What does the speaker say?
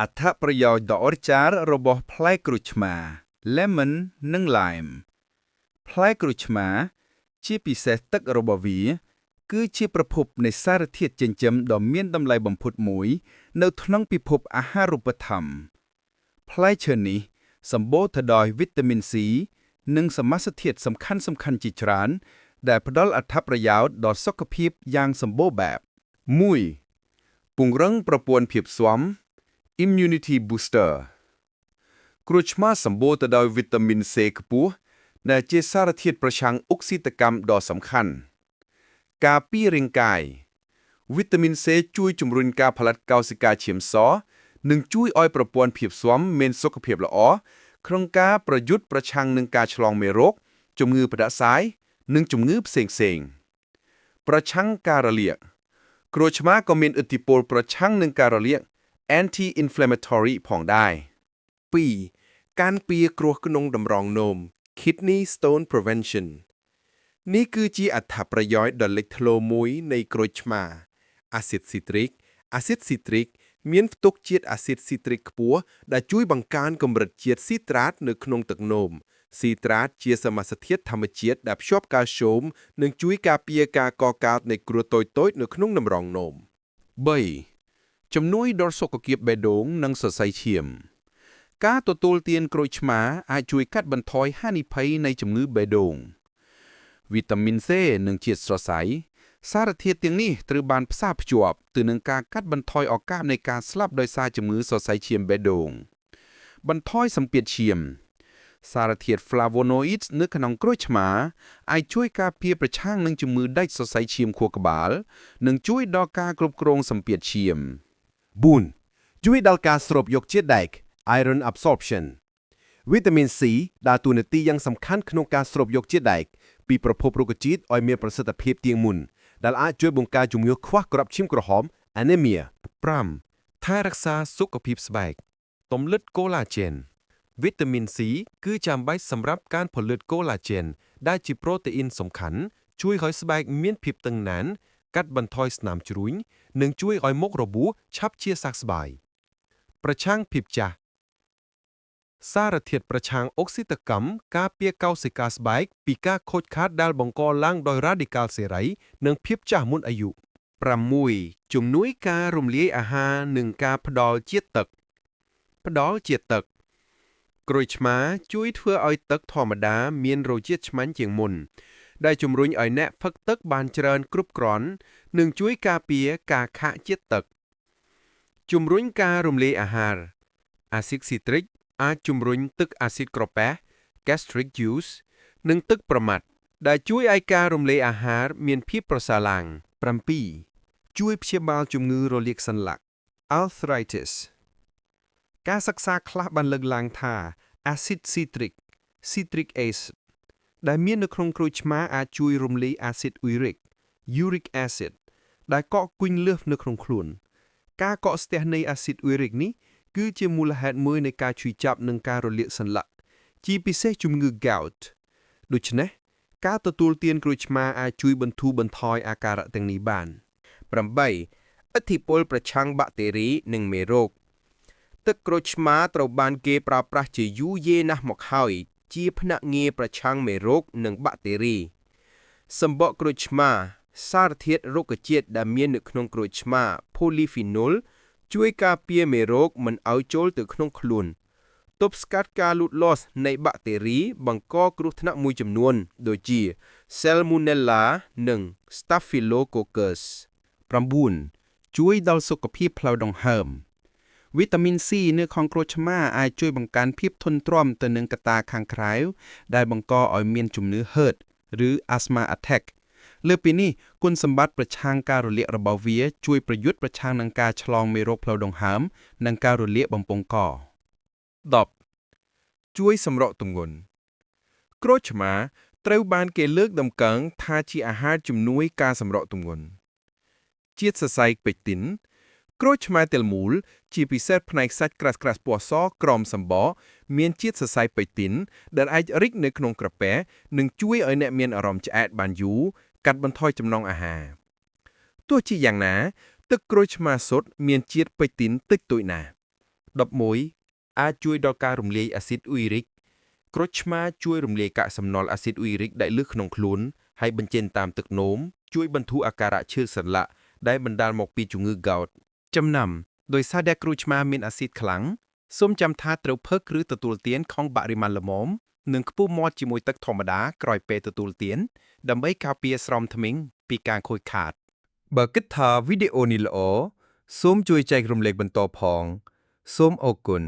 អត្ថប្រយោជន៍ដ៏អស្ចារ្យរបស់ផ្លែក្រូចឆ្មា Lemon និង Lime ផ្លែក្រូចឆ្មាជាពិសេសទឹករបស់វាគឺជាប្រភពនៃសារធាតុចិញ្ចឹមដ៏មានតម្លៃបំផុតមួយនៅក្នុងពិភពអាហារូបត្ថម្ភផ្លែឈើនេះសម្បូរទៅដោយវីតាមីន C និងសមាសធាតុសំខាន់ៗជាច្រើនដែលផ្ដល់អត្ថប្រយោជន៍ដល់សុខភាពយ៉ាងសម្បូរបែប 1. ពង្រឹងប្រព័ន្ធភាពស៊ាំ Immunity Booster ក្រូចឆ្មាសម្បូរទៅដោយវីតាមីន C ខ្ពស់ដែលជាសារធាតុប្រឆាំងអុកស៊ីតកម្មដ៏សំខាន់ការពាររាងកាយវីតាមីន C ជួយជំរុញការផលិតកោសិកាឈាមសនិងជួយឲ្យប្រព័ន្ធភាពស៊ាំមានសុខភាពល្អក្នុងការប្រយុទ្ធប្រឆាំងនឹងការឆ្លងមេរោគជំងឺផ្តាសាយនិងជំងឺផ្សេងៗប្រឆាំងការរលាកក្រូចឆ្មាក៏មានឥទ្ធិពលប្រឆាំងនឹងការរលាក anti-inflammatory ផងដែរ 2. ការពារគ្រោះក្នុងតម្រងនោម Kidney Stone Prevention នេះគឺជាអត្ថប្រយោជន៍ដ៏លេចធ្លោមួយនៃក្រូចឆ្មាអាស៊ីតស៊ីត្រិកមានផ្ទុកជាតិអាស៊ីតស៊ីត្រិកខ្ពស់ដែលជួយបង្កើនកម្រិតជាតិស៊ីត្រាតនៅក្នុងទឹកនោមស៊ីត្រាតជាសមាសធាតុធម្មជាតិដែលភ្ជាប់កាល់ស្យូមនិងជួយការពារការកកើតនៃគ្រោះតូចៗនៅក្នុងតម្រងនោម 3. ជំនួយដល់សុខភាពបេះដូងនិងសរសៃឈាមការទទួលទានក្រូចឆ្មាអាចជួយកាត់បន្ថយហានិភ័យនៃជំងឺបេះដូងវីតាមីន C និងជាតិសរសៃសារធាតុទាំងនេះត្រូវបានផ្សារភ្ជាប់ទៅនឹងការកាត់បន្ថយឱកាសនៃការស្លាប់ដោយសារជំងឺសរសៃឈាមបេះដូងបន្ថយសម្ពាធឈាមសារធាតុ flavonoids នៅក្នុងក្រូចឆ្មាអាចជួយការពារប្រឆាំងនឹងជំងឺដាច់សរសៃឈាមខួរក្បាលនិងជួយដល់ការគ្រប់គ្រងសម្ពាធឈាម 4. ជួយដល់ការស្រូបយកជាតិដែក Iron Absorption វីតាមីន C ដើរតួនាទីយ៉ាងសំខាន់ក្នុងការស្រូបយកជាតិដែកពីប្រភពរុក្ខជាតិឲ្យមានប្រសិទ្ធភាពទៀងមុនដែលអាចជួយបង្ការជំងឺខ្វះគ្រាប់ឈាមក្រហម Anemia 5. ថែរក្សាសុខភាពស្បែកទម្លិត Collagen វីតាមីន C គឺចាំបាច់សម្រាប់ការផលិត Collagen ដែលជាប្រូតេអ៊ីនសំខាន់ជួយឲ្យស្បែកមានភាពតឹងណែនកាត់បន្ថយស្នាមជ្រួញនិងជួយឲ្យមុខរបួសឆាប់ជាសះស្បើយប្រឆាំងភាពចាស់សារធាតុប្រឆាំងអុកស៊ីតកម្មការពារកោសិកាស្បែកពីការខូចខាតដែលបង្កឡើងដោយរ៉ាឌីកាល់សេរីនិងភាពចាស់មុនអាយុ 6. ជំនួយការរំលាយអាហារនិងការផ្ដល់ជាតិទឹកក្រូចឆ្មាជួយធ្វើឲ្យទឹកធម្មតាមានរសជាតិឆ្មាញ់ជាងមុនដែលជំរុញឲ្យអ្នកផឹកទឹកបានច្រើនគ្រប់គ្រាន់និងជួយការពារការខាកជាតិទឹកជំរុញការរំលាយអាហារអាស៊ីតស៊ីត្រិកអាចជំរុញទឹកអាស៊ីតក្រពះ gastric juice និងទឹកប្រមាត់ដែលជួយឲ្យការរំលាយអាហារមានភាពប្រសើរឡើង 7. ជួយព្យាបាលជំងឺរលាកសន្លាក់ arthritis ការសិក្សាខ្លះបានលើកឡើងថាអាស៊ីតស៊ីត្រិក citric acid ដែលមាននៅក្នុងក្រូចឆ្មាអាចជួយរំលាយអាស៊ីតអ៊ុយរិក uric acid ដែលកកគុញលើសនៅក្នុងខ្លួនការកកស្ទះនៃអាស៊ីតអ៊ុយរិកនេះគឺជាមូលហេតុមួយនៃការឈឺចាប់និងការរលាកសន្លាក់ជាពិសេសជំងឺ gout ដូច្នេះការទទួលទានក្រូចឆ្មាអាចជួយបន្ធូរបន្ថយអាការៈទាំងនេះបាន 8. ឥទ្ធិពលប្រឆាំងបាក់តេរីនិងមេរោគទឹកក្រូចឆ្មាត្រូវបានគេប្រើប្រាស់ជាយូរយារណាស់មកហើយជាភ្នាក់ងារប្រឆាំងមេរោគនិងបាក់តេរីសម្បកក្រូចឆ្មាសារធាតុរុក្ខជាតិដែលមាននៅក្នុងក្រូចឆ្មា polyphenol ជួយការពារមេរោគមិនឲ្យចូលទៅក្នុងខ្លួនទប់ស្កាត់ការលូតលាស់នៃបាក់តេរីបង្កគ្រោះថ្នាក់មួយចំនួនដូចជា Salmonella និង Staphylococcus 9. ជួយដល់សុខភាពផ្លូវដង្ហើមវីតាមីន C នៅក្នុងក្រូចឆ្មាអាចជួយបង្កើនភាពធន់ទ្រាំទៅនឹងកត្តាខាងក្រៅដែលបង្កឲ្យមានជំងឺ HERT ឬ asthma attack លើពីនេះគុណសម្បត្តិប្រឆាំងការរលាករបស់វាជួយប្រយុទ្ធប្រឆាំងនឹងការឆ្លងមេរោគផ្លូវដង្ហើមនិងការរលាកបំពង់ក 10. ជួយសម្រកទម្ងន់ក្រូចឆ្មាត្រូវបានគេលើកតម្កើងថាជាអាហារជំនួយការសម្រកទម្ងន់ជាតិសរសៃពេកទីនក្រូចឆ្មាទាំងមូលជាពិសេសផ្នែកសាច់ក្រាស់ៗពណ៌សក្រោមសម្បកមានជាតិសរសៃពេកទីនដែលអាចរីកនៅក្នុងក្រពះនិងជួយឲ្យអ្នកមានអារម្មណ៍ឆ្អែតបានយូរកាត់បន្ថយចំណង់អាហារទោះជាយ៉ាងណាទឹកក្រូចឆ្មាសុទ្ធមានជាតិពេកទីនតិចតួចណាស់ 11អាចជួយដល់ការរំលាយអាស៊ីតអ៊ុយរិកក្រូចឆ្មាជួយរំលាយកាកសំណល់អាស៊ីតអ៊ុយរិកដែលលើសក្នុងខ្លួនហើយបញ្ចេញតាមទឹកនោមជួយបន្ធូរអាការៈឈឺសន្លាក់ដែលបណ្ដាលមកពីជំងឺ gout ចំណាំដោយសារតែក្រូចឆ្មាមានអាស៊ីតខ្លាំងសូមចាំថាត្រូវផឹកឬទទួលទានខុសបរិមាណល្មមនិងខ្ពុះមាត់ជាមួយទឹកធម្មតាក្រោយពេលទទួលទានដើម្បីការពារស្រោមធ្មេញពីការខូចខាតបើគិតថាវីដេអូនេះល្អសូមជួយចែករំលែកបន្តផងសូមអរគុណ